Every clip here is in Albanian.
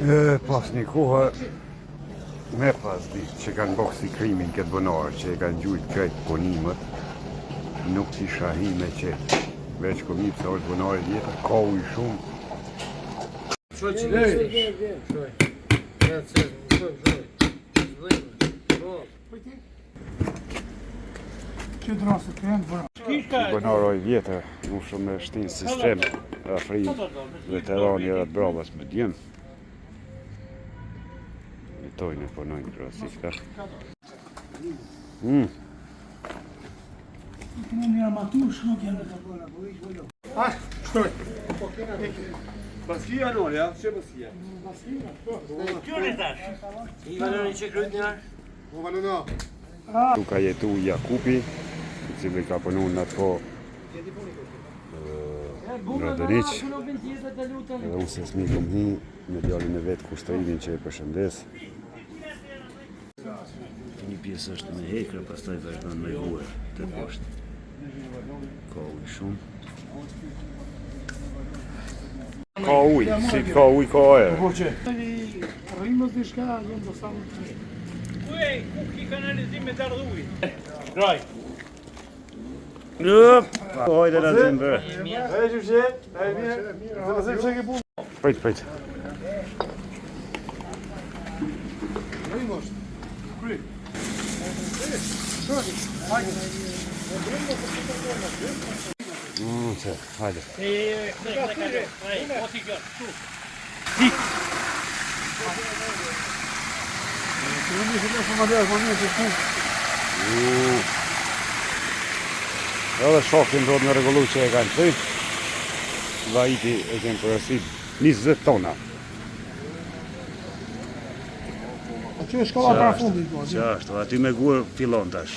Pas një kohë me pas ditë që kanë boksi krimin këtë bënarë që e kanë gjujt krejt punimet, nuk isha hi me qetë. Veç komi pëse është bënarë vjetër, ka uj shumë. Shoj që lej! Që drasë të kënë bëra. Bënarë vjetër, mu shumë me shtinë sistem, afri veterani edhe të brabas me djemë. Jetojnë e punojnë krasika. Në një armatush nuk janë të bëra, po ishë bëllo. Shtoj! Baskia nërë, ja? Që baskia? Baskia, shto. Kjo në tash? I valoni që kryt njërë? Po valona. Tu ka jetu Jakupi, i cili ka punu në atë po në Dëniq. Edhe unë se s'mi kom hi me djallin e vetë kushtrimin që e përshëndes. Një pjesë është me hekra, pastaj vazhdon me huar të poshtë. Ka uj shumë. Ka uj, si ka uj, ka ajer. Po që? Rrimës dhe shka, jenë do samë të një. Ujej, ku ki kanalizim me dardh uj? Graj. Hojde në zimë bërë. E që fshet? E mirë? Zë nëse që ke punë? Prit. Rrim është. Kry. Që, hajde. Edhe shokin do të me regullu që e kanë të. Vajiti e kemë përësit 20 tona. A që është shkolla para fundit, po? Që është, aty me gurë fillon tash.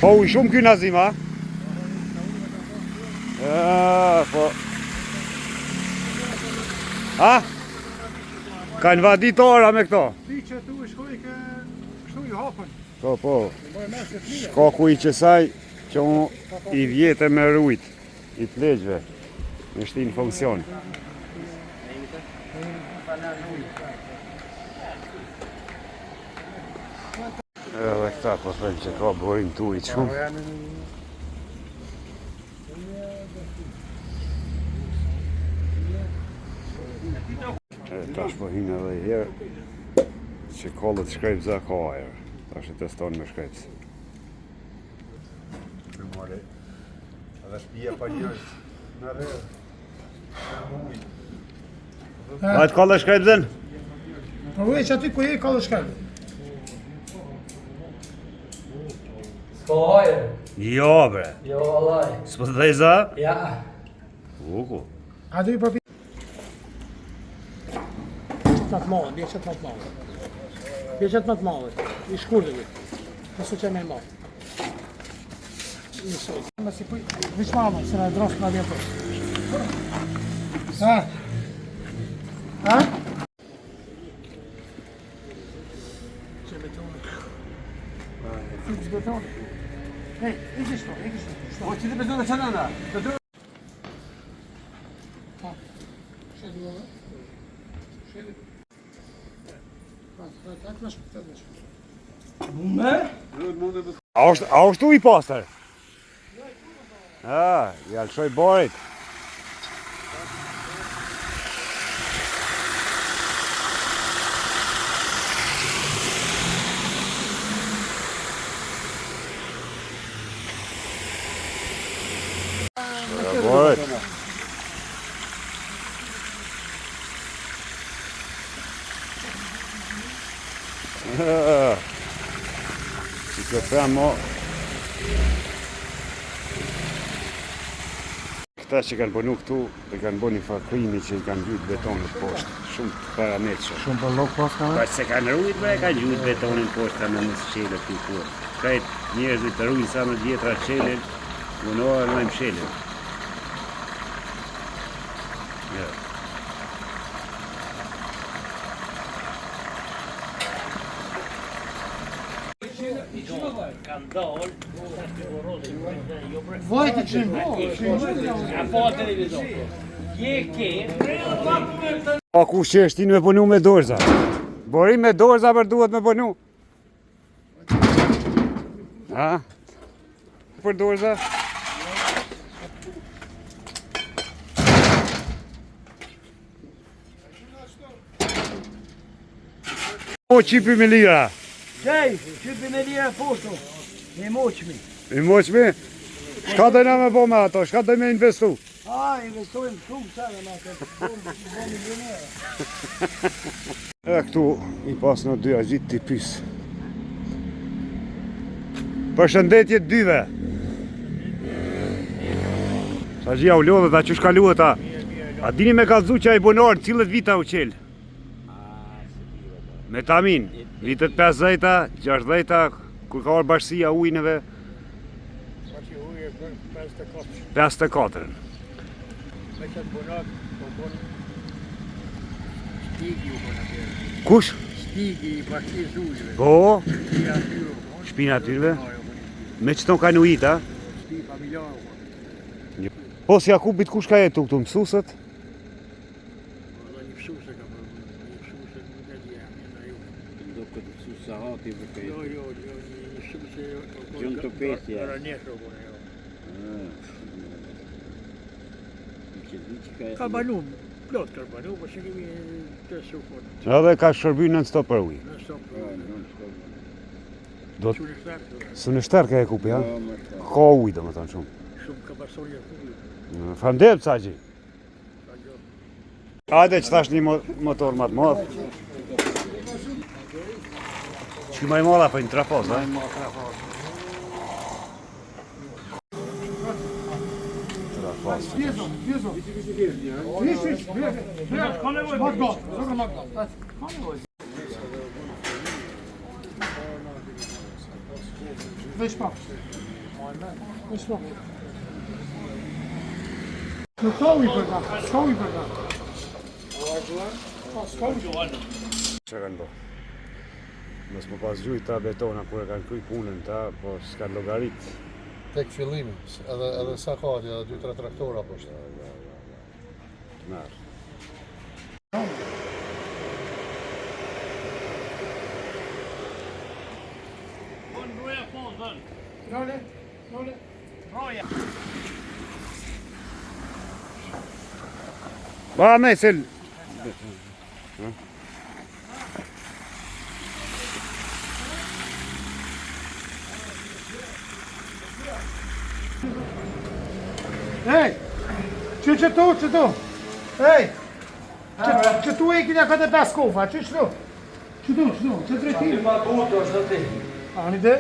Po uj shumë kjo Nazim, a? Po... A? Ka në vaditora me këto? Ti që tu i shkoj ke kështu i hapën. Po. Shko ku i qësaj që unë i vjetë me rujt, i të legjve, me shti në funksion. Edhe këta po thënë që ka borim të ujtë shumë. Tash po hinë edhe i herë që kollët shkrejpëza ka ajer. Tash e teston me shkrejpës. Në more. Edhe shpia pa njërës. Në rrë. Vajtë kollët shkrejpëzën? Po veç aty ku je ka dhe shkallë. S'po hojë? Jo, bre. Jo, vallaj. S'po të dhejza? Ja. Uku. A do i përpi... Qëtë më të malë, bje qëtë më të malë. Bje qëtë më të malë, i shkurdëve. Nësë që me i malë. Nësoj. Më si pëj, vish mama, se në drosë në vjetër. Ha? Ha? Që betonë. Fiks betonë. Hej, iki shto. Po që të bezonë që nëna? Shedi ove. Shedi. Tak nash këtë nash. Mume? A është u i pasër? Ja lëshoj borit. Borit. Si që fem mo Këta që kanë bënu këtu, e kanë bënë një fakrimi që i kanë gjujt betonit poshtë, shumë të parameqë. Shumë për lok pas ka? Pa që se kanë rrujt, e kanë gjujt betonin poshtë, ka me nësë qele këtu kur. Krejt njerëzit të rrujt sa më djetra qelen, unohë në më shelen. Ja. Vojtë që në A po televizor. Je ke, Pa kush që është ti me punu me dorza? Borim me dorza për duhet me punu. Ha? Për dorza? O qipi me lira. Qaj, qypi me lira poshtu, me moqmi. I moqmi? Shka dojna me bo me ato? Shka doj me investu? A, investojmë shumë qare me atë, shumë milionere. E këtu i pas në dy agjit t'i pys. Përshëndetje dyve. Sa gjia u lodhët, a që shkaluhet a? A dini me kalzu që a i bonarë, cilët vita u qelë? Me tamin, vitet 50-ta, 60-ta, kur ka orë bashkësia ujnëve? 54. Me qëtë bonat, po bon Stigi u bon atërë. Kush? Stigi i bashkisë ujve. Po, Shpia atyre u bon. shpina atyrve? Me që ton ka në ujit, a? Shpi familjarë u bon. Pos Jakubit kush ka jetu këtu, mësusët? Një fshuse ka përë, një fshuse nuk e dhja, një ju. Do këtë mësu sahati për këtë. Jo, një fshuse... Gjënë të pesja. Garanesë u bon, jo. Ka Ka banu, plot ka banu, po që kemi të sufon. Edhe ka shërby në stop për ujë. Në stop, Do që në shtarë, së në shterë ka e kupi, ha? Ka ujë, do më thonë shumë. shumë ka pasonja kubi. Fandem, Saji. Hajde që thash një motor më të madh. Që më i madha për një trafos, ha? Trafos. Weź pa. Weź pa. No stoji për ta, stoji për ta. Që kanë bo? Mos më pas gjujt ta betona kur e kanë kry punën ta, po s'kan logarit. Tek fillimi, edhe sa ka atje, edhe 2-3 traktora po shtë. Merë. bon broja po zon. Nole, nole. Broja. Ba me sel. Ej, që tu? Ej, që tu e kina këtë 5 kofa, që tu? Që drejtim? Ma buto është të ti. Ani dhe?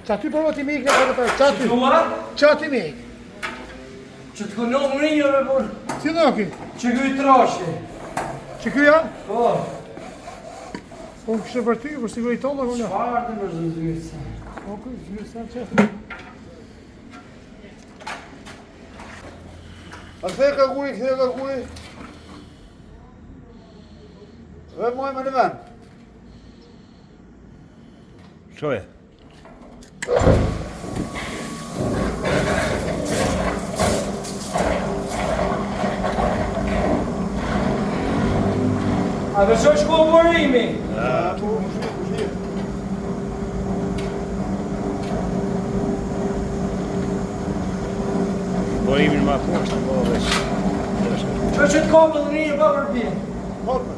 Që aty përvo ti me ikne këtë 5, që aty? Dua? Që aty me ik? Që të kënohë më rinjë me burë. Si do ki? Që kuj trashi. Që kja? Po, Po më kështë për ty, për sigur i tollë, kënë. farë të më zëzyrësa. O, kuj, zhjurë sa që. A këthe ka kuj? Dhe moj me në ven. Qoje? A vësho shko borimi? Borimin ma poshtë, po veç. Që të kopën rinjë pa përbim? Hopë.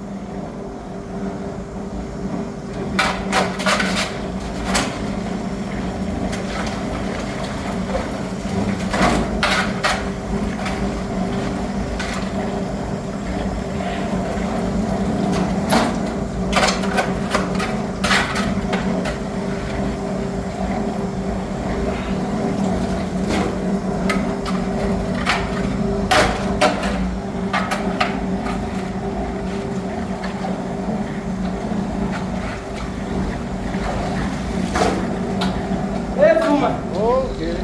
Okej.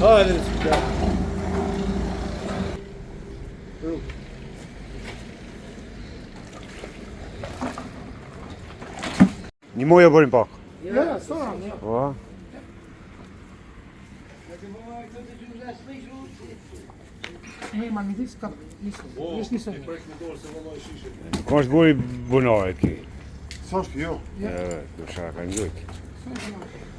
Hajde, ska. Një moj e bërim pak. Ja, stvarno. Po. Ej, ma mi dis ka nisam. Nuk është buri bunohet ki. Sa është kjo? Kusha kanë gjujt.